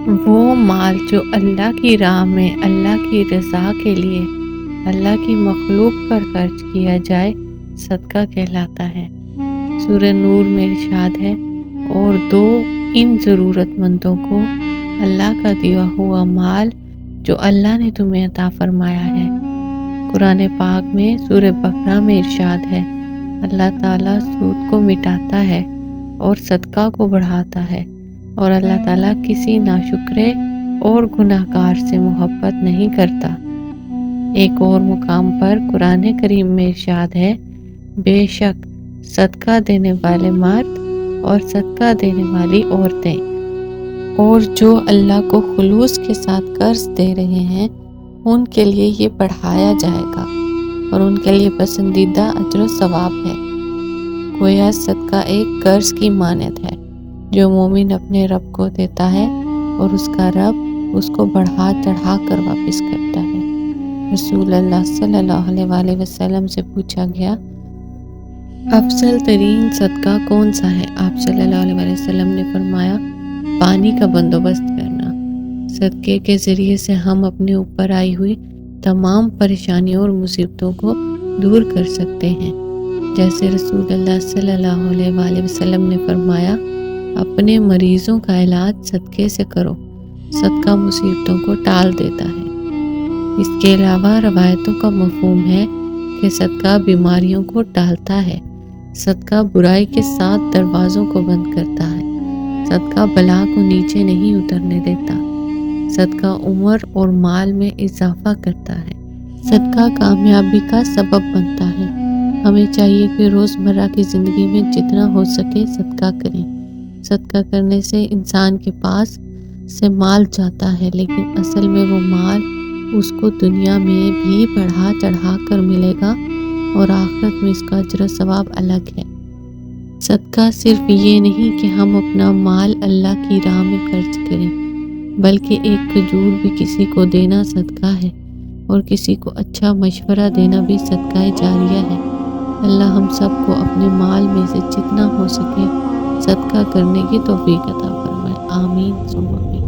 وہ مال جو اللہ کی راہ میں اللہ کی رضا کے لیے اللہ کی مخلوق پر خرچ کیا جائے صدقہ کہلاتا ہے۔ سورہ نور میں ارشاد ہے، اور دو ان ضرورت مندوں کو اللہ کا دیا ہوا مال جو اللہ نے تمہیں عطا فرمایا ہے۔ قرآن پاک میں سورہ بقرہ میں ارشاد ہے، اللہ تعالیٰ سود کو مٹاتا ہے اور صدقہ کو بڑھاتا ہے، اور اللہ تعالیٰ کسی ناشکرے اور گناہ گار سے محبت نہیں کرتا۔ ایک اور مقام پر قرآن کریم میں ارشاد ہے، بے شک صدقہ دینے والے مرد اور صدقہ دینے والی عورتیں اور جو اللہ کو خلوص کے ساتھ قرض دے رہے ہیں ان کے لیے یہ بڑھایا جائے گا اور ان کے لیے پسندیدہ اجر و ثواب ہے۔ گویا صدقہ ایک قرض کی مانند ہے جو مومن اپنے رب کو دیتا ہے اور اس کا رب اس کو بڑھا چڑھا کر واپس کرتا ہے۔ رسول اللہ صلی اللہ علیہ وآلہ وسلم سے پوچھا گیا، افضل ترین صدقہ کون سا ہے؟ آپ صلی اللہ علیہ وآلہ وسلم نے فرمایا، پانی کا بندوبست کرنا۔ صدقے کے ذریعے سے ہم اپنے اوپر آئی ہوئی تمام پریشانیوں اور مصیبتوں کو دور کر سکتے ہیں۔ جیسے رسول اللہ صلی اللہ علیہ وآلہ وسلم نے فرمایا، اپنے مریضوں کا علاج صدقے سے کرو، صدقہ مصیبتوں کو ٹال دیتا ہے۔ اس کے علاوہ روایتوں کا مفہوم ہے کہ صدقہ بیماریوں کو ٹالتا ہے، صدقہ برائی کے 7 دروازوں کو بند کرتا ہے، صدقہ بلا کو نیچے نہیں اترنے دیتا، صدقہ عمر اور مال میں اضافہ کرتا ہے، صدقہ کامیابی کا سبب بنتا ہے۔ ہمیں چاہیے کہ روزمرہ کی زندگی میں جتنا ہو سکے صدقہ کریں۔ صدقہ کرنے سے انسان کے پاس سے مال جاتا ہے، لیکن اصل میں وہ مال اس کو دنیا میں بھی بڑھا چڑھا کر ملے گا اور آخرت میں اس کا اجر و ثواب الگ ہے۔ صدقہ صرف یہ نہیں کہ ہم اپنا مال اللہ کی راہ میں خرچ کریں، بلکہ ایک کھجور بھی کسی کو دینا صدقہ ہے، اور کسی کو اچھا مشورہ دینا بھی صدقہ جاریہ ہے۔ اللہ ہم سب کو اپنے مال میں سے جتنا ہو سکے صدقہ کرنے کی توفیق عطا فرمائے۔ آمین ثم آمین۔